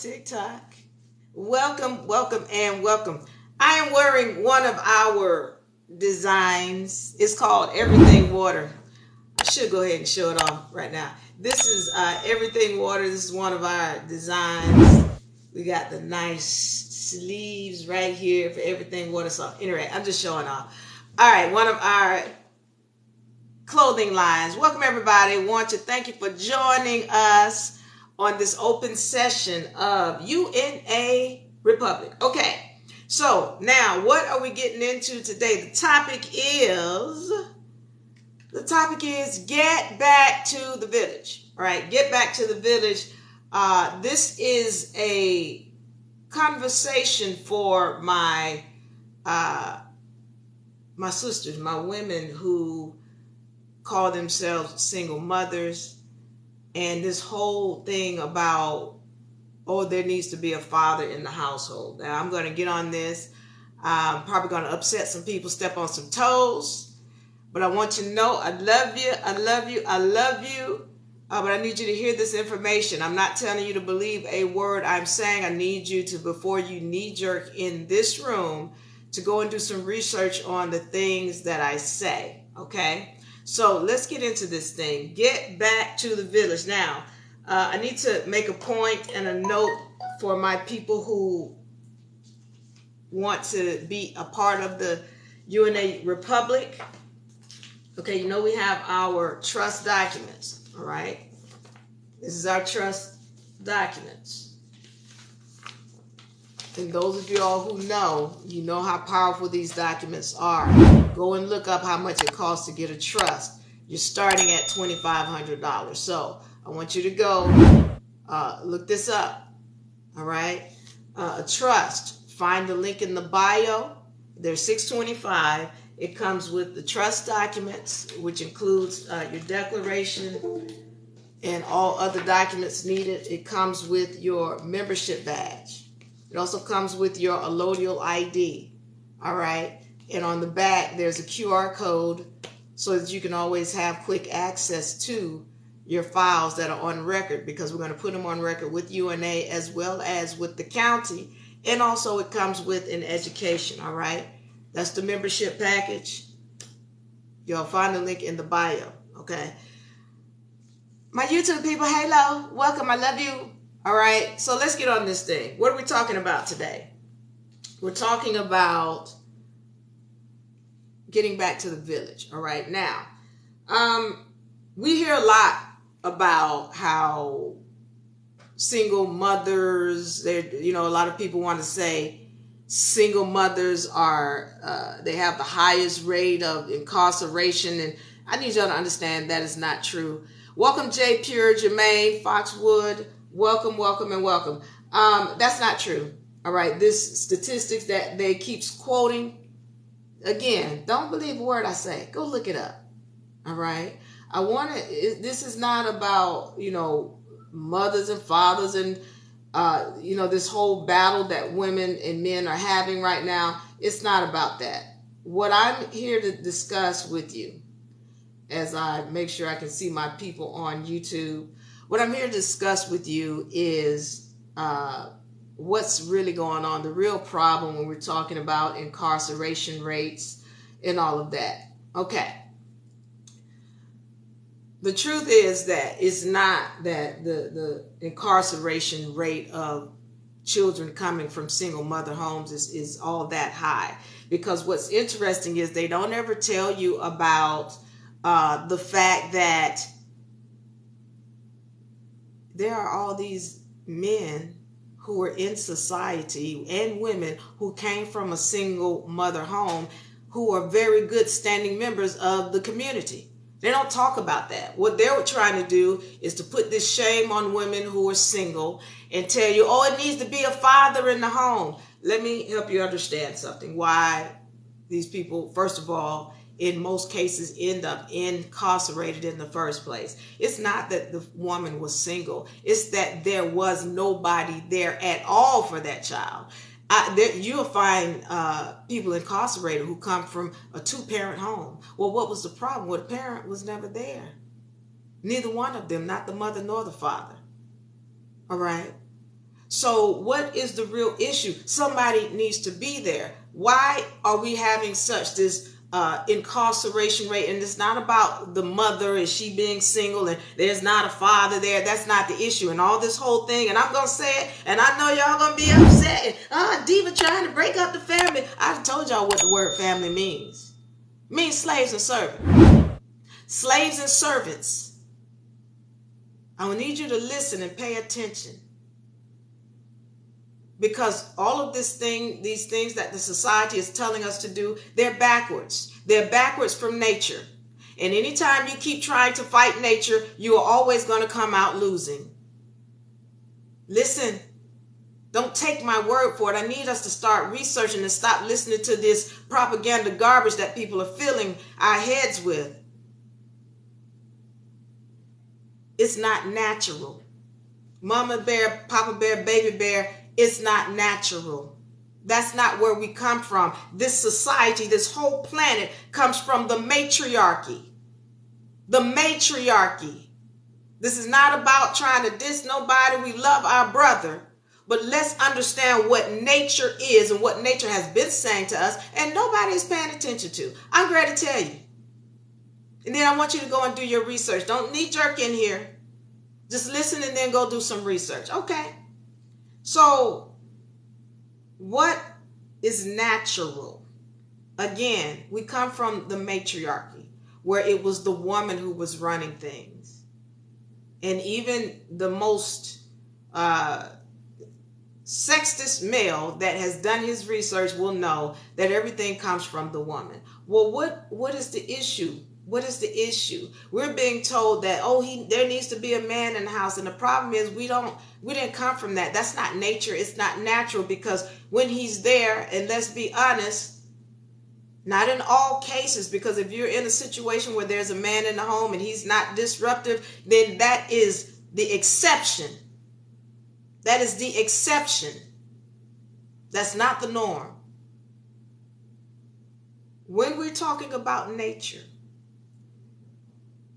TikTok. Welcome, welcome, and welcome. I am wearing one of our designs. It's called Everything Water. I should go ahead and show it off right now. This is Everything Water. This is one of our designs. We got the nice sleeves right here for Everything Water. So anyway, I'm just showing off. All right, one of our clothing lines. Welcome everybody. Want to thank you for joining us on this open session of UNARepublic. Okay, so now what are we getting into today? The topic is get back to the village. All right, get back to the village. This is a conversation for my sisters, my women who call themselves single mothers, and this whole thing about, oh, there needs to be a father in the household. Now, I'm going to get on this. I'm probably going to upset some people, step on some toes, but I want you to know I love you, I love you, I love you, but I need you to hear this information. I'm not telling you to believe a word I'm saying. I need you to, before you knee-jerk in this room, to go and do some research on the things that I say, okay? So let's get into this thing. Get back to the village. Now, I need to make a point and a note for my people who want to be a part of the UNARepublic. Okay, you know we have our trust documents, all right? This is our trust documents. And those of you all who know, you know how powerful these documents are. Go and look up how much it costs to get a trust. You're starting at $2,500. So I want you to go look this up. All right. A trust. Find the link in the bio. They're $625. It comes with the trust documents, which includes your declaration and all other documents needed. It comes with your membership badge. It also comes with your allodial ID, all right? And on the back, there's a QR code so that you can always have quick access to your files that are on record, because we're going to put them on record with UNA as well as with the county. And also it comes with an education, all right? That's the membership package. You'll find the link in the bio, okay? My YouTube people, hello, welcome, I love you. All right, so let's get on this thing. What are we talking about today? We're talking about getting back to the village. All right, now, we hear a lot about how single mothers, a lot of people want to say single mothers are, they have the highest rate of incarceration. And I need y'all to understand that is not true. Welcome, Jay Pure, Jermaine, Foxwood. Welcome, welcome, and welcome. That's not true. All right. This statistics that they keeps quoting, again, don't believe a word I say. Go look it up. All right. This is not about, mothers and fathers and, this whole battle that women and men are having right now. It's not about that. What I'm here to discuss with you, as I make sure I can see my people on YouTube, what I'm here to discuss with you is what's really going on, the real problem when we're talking about incarceration rates and all of that. Okay. The truth is that it's not that the incarceration rate of children coming from single mother homes is all that high. Because what's interesting is they don't ever tell you about the fact that there are all these men who are in society and women who came from a single mother home who are very good standing members of the community. They don't talk about that. What they're trying to do is to put this shame on women who are single and tell you, oh, it needs to be a father in the home. Let me help you understand something. Why these people, first of all, in most cases end up incarcerated in the first place. It's not that the woman was single. It's that there was nobody there at all for that child. You'll find people incarcerated who come from a two-parent home. Well, what was the problem? Well, the parent was never there. Neither one of them, not the mother nor the father. All right. So what is the real issue? Somebody needs to be there. Why are we having this incarceration rate? And it's not about the mother, is she being single and there's not a father there. That's not the issue. And all this whole thing, and I'm going to say it, and I know y'all going to be upset. Diva trying to break up the family. I told y'all what the word family means. It means slaves and servants. Slaves and servants. I need you to listen and pay attention. Because all of these things that the society is telling us to do, they're backwards. They're backwards from nature. And anytime you keep trying to fight nature, you are always going to come out losing. Listen, don't take my word for it. I need us to start researching and stop listening to this propaganda garbage that people are filling our heads with. It's not natural. Mama bear, Papa bear, baby bear, it's not natural. That's not where we come from. This society, this whole planet comes from the matriarchy. The matriarchy. This is not about trying to diss nobody. We love our brother. But let's understand what nature is and what nature has been saying to us, and nobody is paying attention to. I'm ready to tell you. And then I want you to go and do your research. Don't knee jerk in here. Just listen and then go do some research. Okay. So, what is natural? Again, we come from the matriarchy, where it was the woman who was running things. And even the most sexist male that has done his research will know that everything comes from the woman. Well, what is the issue? What is the issue? We're being told that, there needs to be a man in the house. And the problem is we didn't come from that. That's not nature. It's not natural, because when he's there, and let's be honest, not in all cases, because if you're in a situation where there's a man in the home and he's not disruptive, then that is the exception. That is the exception. That's not the norm. When we're talking about nature,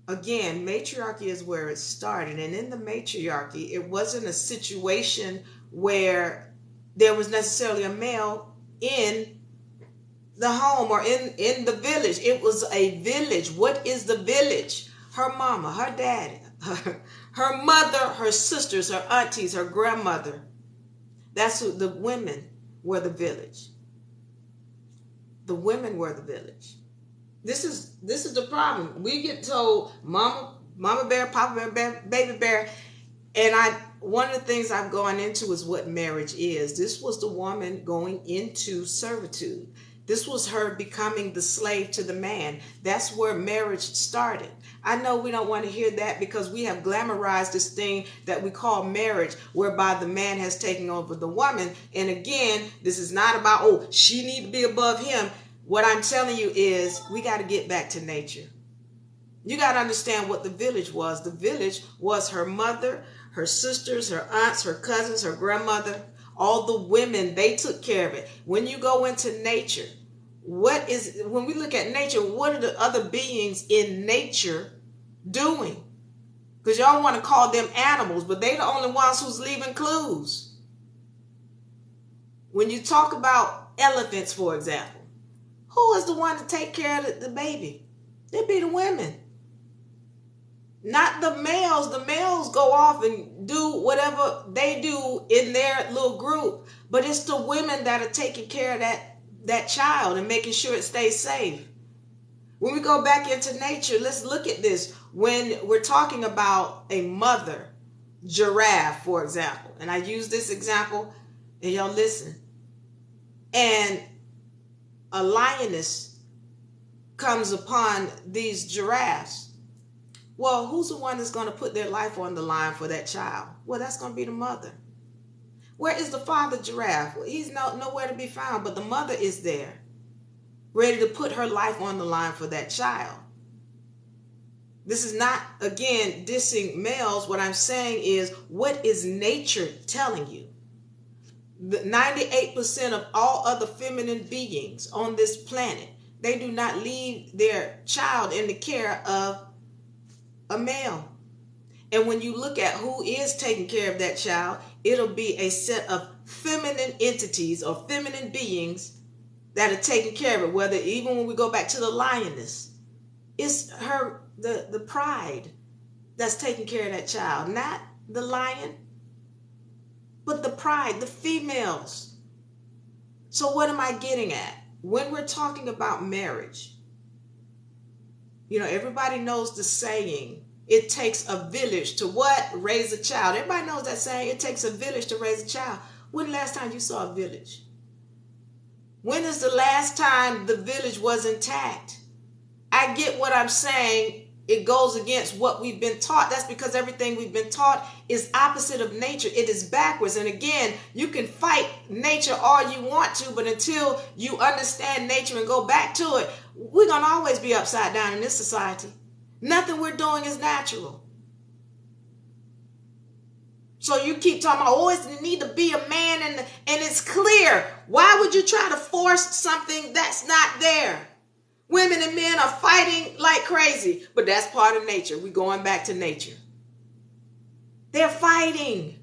again, matriarchy is where it started. And in the matriarchy, it wasn't a situation where there was necessarily a male in the home or in the village. It was a village. What is the village? Her mama, her daddy, her mother, her sisters, her aunties, her grandmother. That's who the women were. The village. The women were the village. This is the problem. We get told mama bear, papa bear, baby bear. And one of the things I've gone into is what marriage is. This was the woman going into servitude. This was her becoming the slave to the man. That's where marriage started. I know we don't want to hear that, because we have glamorized this thing that we call marriage, whereby the man has taken over the woman. And again, this is not about, she need to be above him. What I'm telling you is we got to get back to nature. You got to understand what the village was. The village was her mother, her sisters, her aunts, her cousins, her grandmother, all the women. They took care of it. When you go into nature, when we look at nature, what are the other beings in nature doing? Because y'all want to call them animals, but they're the only ones who's leaving clues. When you talk about elephants, for example, who is the one to take care of the baby? It'd be the women. Not the males. The males go off and do whatever they do in their little group. But it's the women that are taking care of that child and making sure it stays safe. When we go back into nature, let's look at this. When we're talking about a mother giraffe, for example, and I use this example, and y'all listen. And a lioness comes upon these giraffes. Well, who's the one that's going to put their life on the line for that child? Well, that's going to be the mother. Where is the father giraffe? Well, he's nowhere to be found, but the mother is there, ready to put her life on the line for that child. This is not, again, dissing males. What I'm saying is, what is nature telling you? 98% of all other feminine beings on this planet, they do not leave their child in the care of a male. And when you look at who is taking care of that child, it'll be a set of feminine entities or feminine beings that are taking care of it. Whether even when we go back to the lioness, it's her, the pride that's taking care of that child, not the lion, but the pride, the females. So what am I getting at? When we're talking about marriage, you know, everybody knows the saying, it takes a village to what? Raise a child. Everybody knows that saying, it takes a village to raise a child. When the last time you saw a village? When is the last time the village was intact? I get what I'm saying. It goes against what we've been taught. That's because everything we've been taught is opposite of nature. It is backwards. And again, you can fight nature all you want to, but until you understand nature and go back to it, we're going to always be upside down in this society. Nothing we're doing is natural. So you keep talking about, oh, it need to be a man, and it's clear. Why would you try to force something that's not there? Women and men are fighting like crazy, but that's part of nature. We're going back to nature. They're fighting.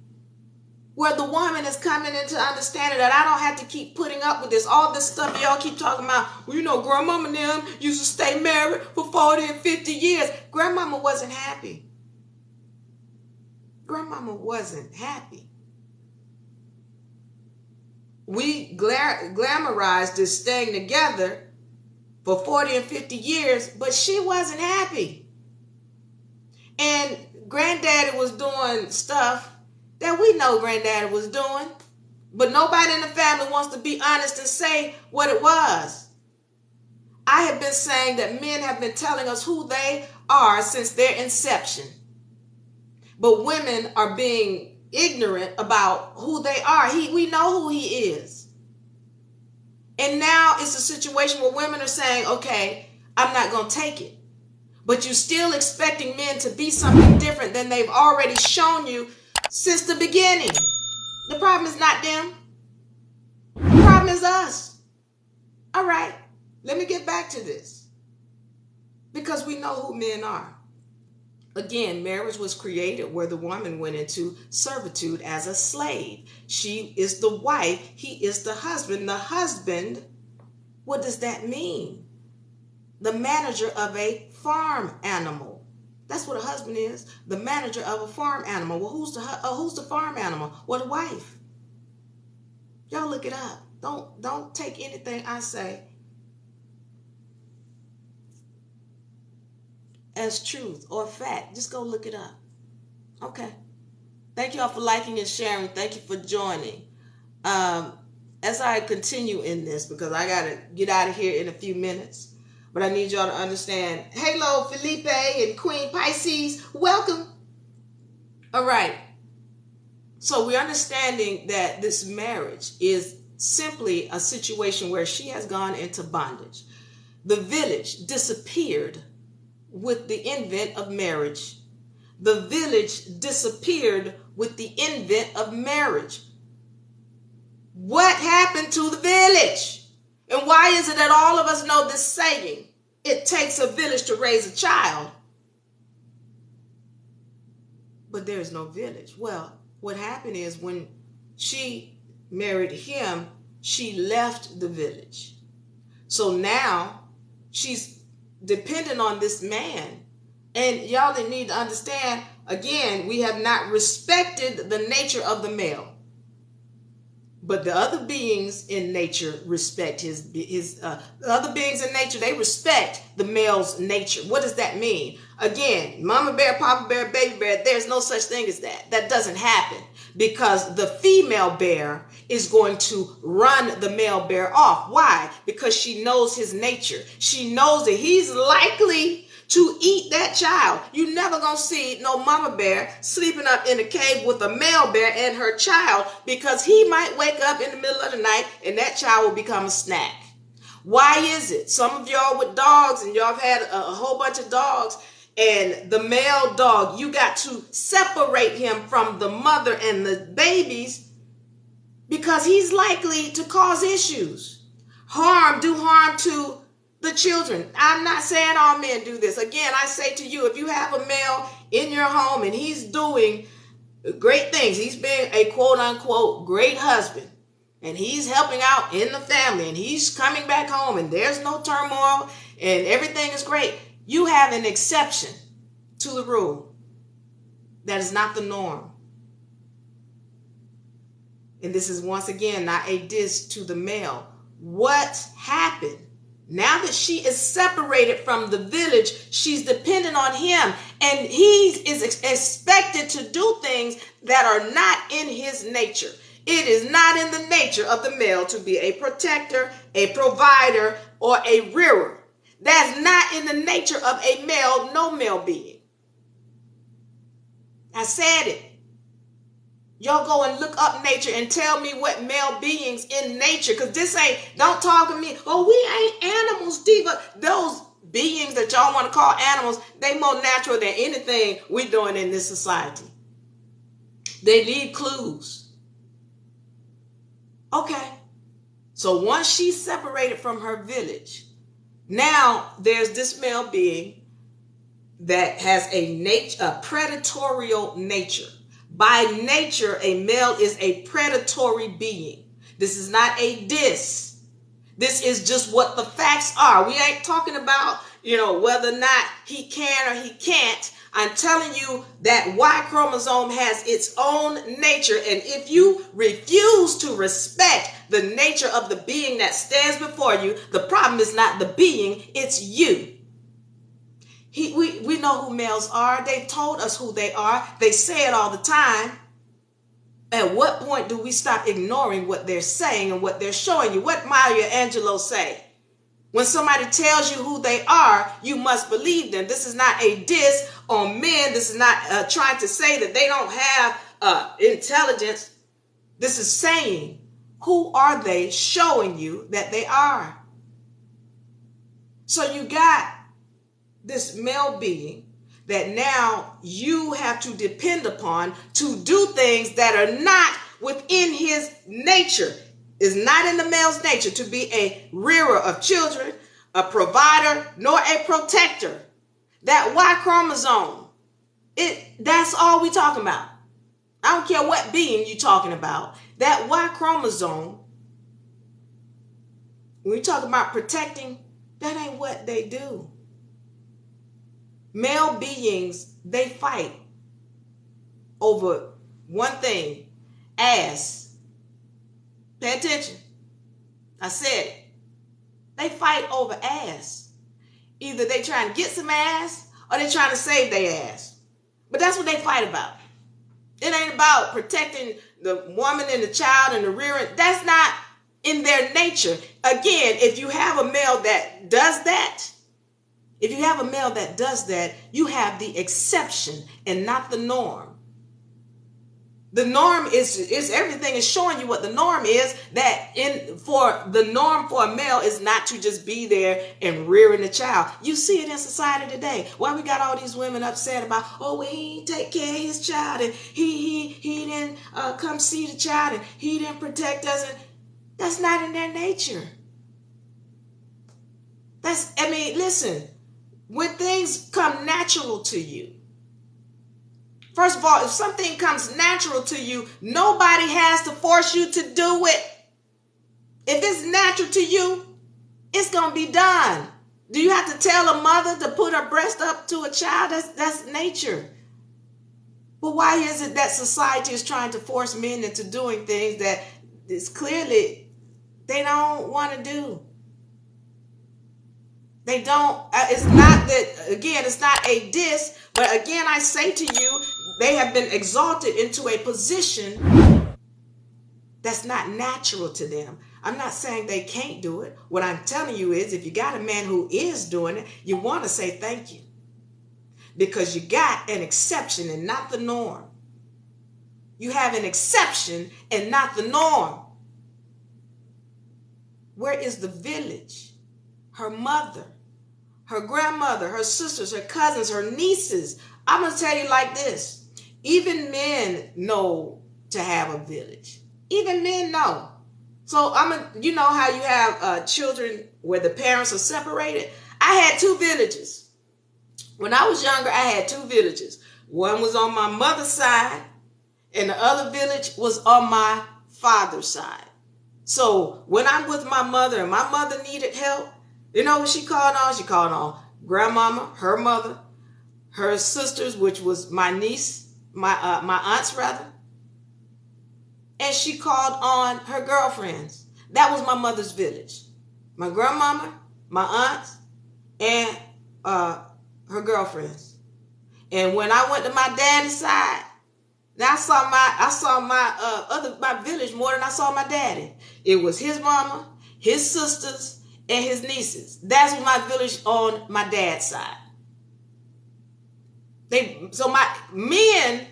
Where the woman is coming into understanding that I don't have to keep putting up with this. All this stuff y'all keep talking about. Well, you know, grandmama and them used to stay married for 40 and 50 years. Grandmama wasn't happy. Grandmama wasn't happy. We glamorized this staying together for 40 and 50 years, but she wasn't happy. And granddaddy was doing stuff that we know granddaddy was doing, but nobody in the family wants to be honest and say what it was. I have been saying that men have been telling us who they are since their inception, but women are being ignorant about who they are. We know who he is. And now it's a situation where women are saying, okay, I'm not going to take it. But you're still expecting men to be something different than they've already shown you since the beginning. The problem is not them. The problem is us. All right, let me get back to this. Because we know who men are. Again, marriage was created where the woman went into servitude as a slave. She is the wife. He is the husband. The husband, what does that mean? The manager of a farm animal. That's what a husband is. The manager of a farm animal. Well, who's the farm animal? Well, the wife. Y'all look it up. Don't take anything I say as truth or fact. Just go look it up. Okay. Thank y'all for liking and sharing. Thank you for joining. As I continue in this, because I got to get out of here in a few minutes, but I need y'all to understand. Hello, Felipe and Queen Pisces. Welcome. All right. So we're understanding that this marriage is simply a situation where she has gone into bondage. The village disappeared with the invent of marriage. The village disappeared with the invent of marriage. What happened to the village? And why is it that all of us know this saying, it takes a village to raise a child, but there's no village? Well, what happened is when she married him, she left the village. So now she's dependent on this man. And y'all need to understand, again, we have not respected the nature of the male. But the other beings in nature respect the other beings in nature, they respect the male's nature. What does that mean? Again, mama bear, papa bear, baby bear, there's no such thing as that. That doesn't happen because the female bear is going to run the male bear off. Why? Because she knows his nature. She knows that he's likely to eat that child. You never gonna see no mama bear sleeping up in a cave with a male bear and her child, because he might wake up in the middle of the night and that child will become a snack. Why is it? Some of y'all with dogs, and y'all have had a whole bunch of dogs, and the male dog, you got to separate him from the mother and the babies because he's likely to cause issues. Do harm to The children. I'm not saying all men do this. Again, I say to you, if you have a male in your home and he's doing great things, he's being a quote unquote great husband, and he's helping out in the family, and he's coming back home, and there's no turmoil, and everything is great, you have an exception to the rule. That is not the norm. And this is once again not a diss to the male. What happened? Now that she is separated from the village, she's dependent on him, and he is expected to do things that are not in his nature. It is not in the nature of the male to be a protector, a provider, or a rearer. That's not in the nature of a male, no male being. I said it. Y'all go and look up nature and tell me what male beings in nature, because this ain't, don't talk to me, oh, we ain't animals, diva. Those beings that y'all want to call animals, they more natural than anything we're doing in this society. They leave clues. Okay. So once she's separated from her village, now there's this male being that has a predatorial nature. By nature, a male is a predatory being. This is not a diss. This is just what the facts are. We ain't talking about, whether or not he can or he can't. I'm telling you that Y chromosome has its own nature. And if you refuse to respect the nature of the being that stands before you, the problem is not the being, it's you. We know who males are. They've told us who they are. They say it all the time. At what point do we stop ignoring what they're saying and what they're showing you? What Maya Angelou say? When somebody tells you who they are, you must believe them. This is not a diss on men. This is not trying to say that they don't have intelligence. This is saying, who are they showing you that they are? So you got this male being that now you have to depend upon to do things that are not within his nature. It's not in the male's nature to be a rearer of children, a provider, nor a protector. That Y chromosome, that's all we talking about. I don't care what being you're talking about. That Y chromosome, when you talk about protecting, that ain't what they do. Male beings, they fight over one thing, ass. Pay attention. I said it. They fight over ass. Either they trying to get some ass or they trying to save their ass. But that's what they fight about. It ain't about protecting the woman and the child and the rearing. That's not in their nature. Again, if you have a male that does that, you have the exception and not the norm. The norm is everything is showing you what the norm is. For the norm for a male is not to just be there and rearing the child. You see it in society today. Why we got all these women upset about, oh, well, he didn't take care of his child, and he didn't come see the child, and he didn't protect us. And that's not in their nature. Listen. When things come natural to you, first of all, if something comes natural to you, nobody has to force you to do it. If it's natural to you, it's going to be done. Do you have to tell a mother to put her breast up to a child? That's nature. But why is it that society is trying to force men into doing things that is clearly they don't want to do? They don't, it's not that, again, it's not a diss, but again, I say to you, they have been exalted into a position that's not natural to them. I'm not saying they can't do it. What I'm telling you is, if you got a man who is doing it, you want to say thank you. Because you got an exception and not the norm. You have an exception and not the norm. Where is the village? Her mother, her grandmother, her sisters, her cousins, her nieces. I'm going to tell you like this. Even men know to have a village. Even men know. So you know how you have children where the parents are separated. I had two villages. When I was younger, I had two villages. One was on my mother's side, and the other village was on my father's side. So when I'm with my mother and my mother needed help, you know what she called on? She called on grandmama, her mother, her sisters, which was my niece, my aunts rather. And she called on her girlfriends. That was my mother's village. My grandmama, my aunts, and her girlfriends. And when I went to my daddy's side, I saw my village more than I saw my daddy. It was his mama, his sisters, and his nieces. That's my village on my dad's side. So my men,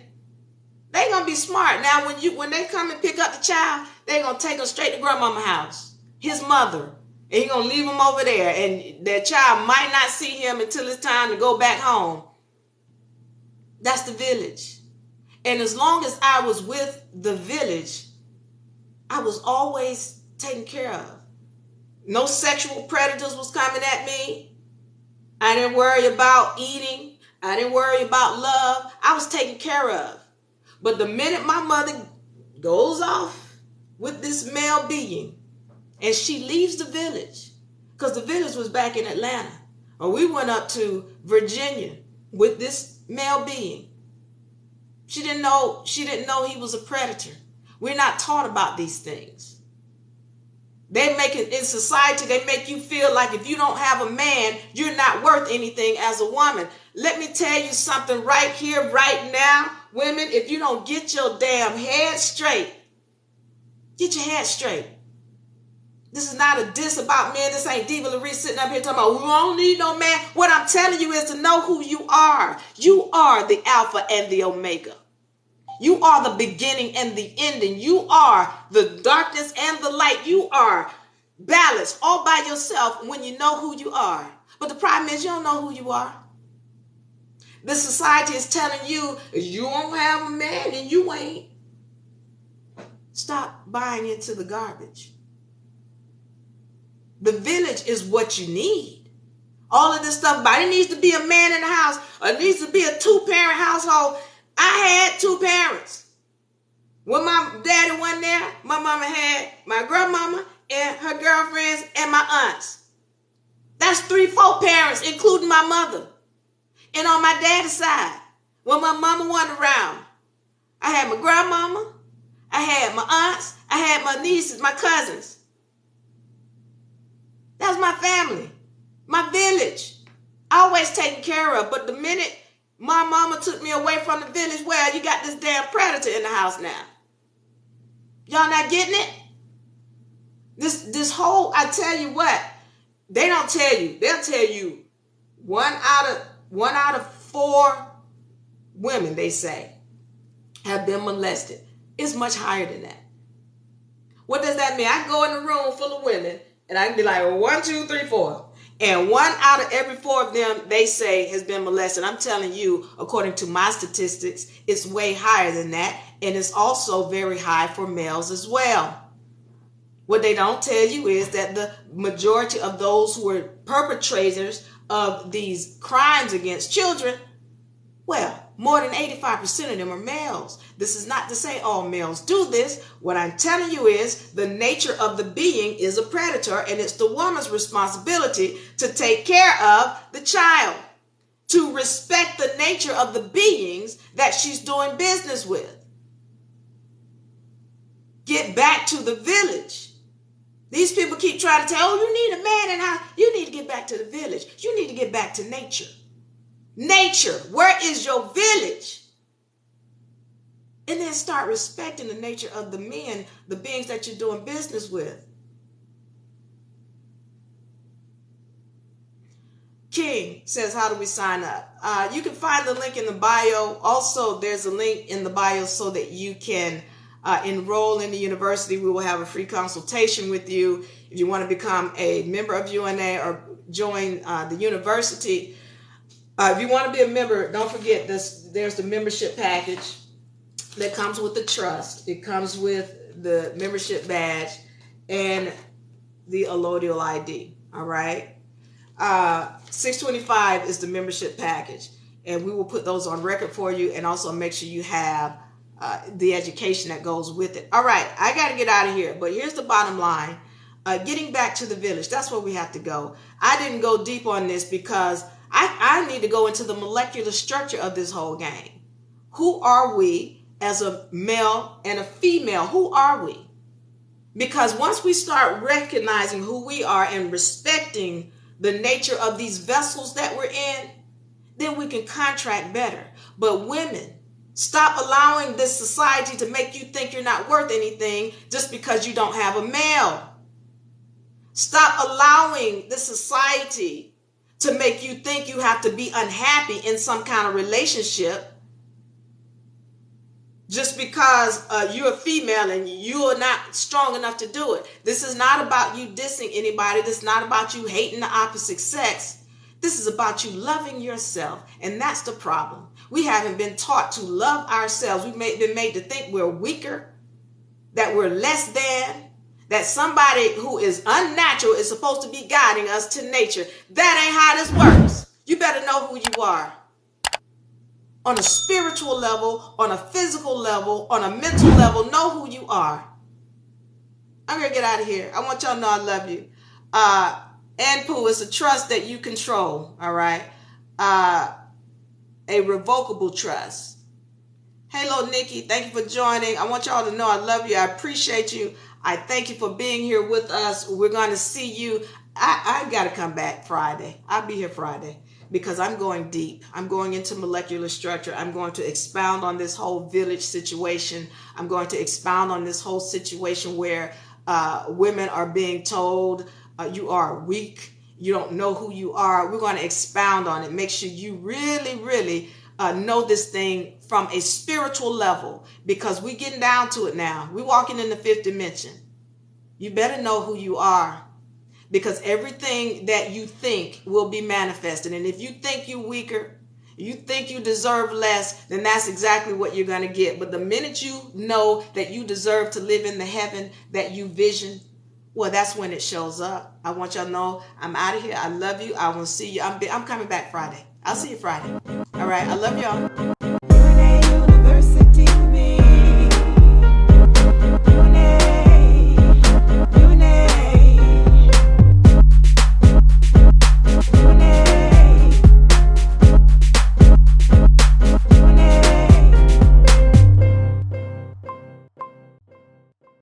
they gonna be smart. Now when they come and pick up the child, they gonna take them straight to grandmama's house, his mother, and he gonna leave them over there, and their child might not see him until it's time to go back home. That's the village. And as long as I was with the village, I was always taken care of. No sexual predators was coming at me. I didn't worry about eating. I didn't worry about love. I was taken care of. But the minute my mother goes off with this male being and she leaves the village, because the village was back in Atlanta, or we went up to Virginia with this male being. She didn't know he was a predator. We're not taught about these things. They make it in society, they make you feel like if you don't have a man, you're not worth anything as a woman. Let me tell you something right here, right now. Women, if you don't get your damn head straight, get your head straight. This is not a diss about men. This ain't Diva Laree sitting up here talking about, we don't need no man. What I'm telling you is to know who you are. You are the Alpha and the Omega. You are the beginning and the ending. You are the darkness and the light. You are balanced all by yourself when you know who you are. But the problem is you don't know who you are. The society is telling you, you don't have a man and you ain't. Stop buying into the garbage. The village is what you need. All of this stuff about it needs to be a man in the house, or it needs to be a two-parent household. I had two parents. When my daddy wasn't there, my mama had my grandmama and her girlfriends and my aunts. That's 3-4 parents, including my mother. And on my daddy's side, when my mama wasn't around, I had my grandmama, I had my aunts, I had my nieces, my cousins. That's my family, my village. Always taken care of. But the minute my mama took me away from the village, well, you got this damn predator in the house now. Y'all not getting it? This whole, I tell you what, they don't tell you. They'll tell you one out of 4 women, they say, have been molested. It's much higher than that. What does that mean? I go in a room full of women and I can be like, 1, 2, 3, 4. And 1 out of every 4 of them, they say, has been molested. I'm telling you, according to my statistics, it's way higher than that. And it's also very high for males as well. What they don't tell you is that the majority of those who are perpetrators of these crimes against children, well, more than 85% of them are males. This is not to say all males do this. What I'm telling you is the nature of the being is a predator, and it's the woman's responsibility to take care of the child, to respect the nature of the beings that she's doing business with. Get back to the village. These people keep trying to tell, oh, you need a man in the house. You need to get back to the village. You need to get back to nature. Nature, where is your village? And then start respecting the nature of the men, the beings that you're doing business with. King says, how do we sign up? You can find the link in the bio. Also, there's a link in the bio so that you can enroll in the university. We will have a free consultation with you. If you want to become a member of UNA or join the university. If you want to be a member, don't forget this. There's the membership package that comes with the trust. It comes with the membership badge and the allodial ID. All right. 625 is the membership package, and we will put those on record for you, and also make sure you have the education that goes with it. All right, I got to get out of here, but here's the bottom line. Getting back to the village, that's where we have to go. I didn't go deep on this because I need to go into the molecular structure of this whole game. Who are we as a male and a female? Who are we? Because once we start recognizing who we are and respecting the nature of these vessels that we're in, then we can contract better. But women, stop allowing this society to make you think you're not worth anything just because you don't have a male. Stop allowing this society to make you think you have to be unhappy in some kind of relationship just because you're a female and you are not strong enough to do it. This is not about you dissing anybody. This is not about you hating the opposite sex. This is about you loving yourself. And that's the problem. We haven't been taught to love ourselves. We've been made to think we're weaker, that we're less than, that somebody who is unnatural is supposed to be guiding us to nature. That ain't how this works. You better know who you are. On a spiritual level, on a physical level, on a mental level, know who you are. I'm going to get out of here. I want y'all to know I love you. And Pooh, it's a trust that you control, all right? A revocable trust. Hello, Nikki. Thank you for joining. I want y'all to know I love you. I appreciate you. I thank you for being here with us. We're going to see you. I got to come back Friday. I'll be here Friday because I'm going deep. I'm going into molecular structure. I'm going to expound on this whole village situation. I'm going to expound on this whole situation where women are being told you are weak. You don't know who you are. We're going to expound on it. Make sure you really, really know this thing from a spiritual level, because we're getting down to it now. We're walking in the fifth dimension. You better know who you are, because everything that you think will be manifested. And if you think you're weaker, you think you deserve less, then that's exactly what you're going to get. But the minute you know that you deserve to live in the heaven that you vision, well, that's when it shows up. I want y'all to know I'm out of here. I love you. I will see you. I'm coming back Friday. I'll see you Friday. All right. I love y'all.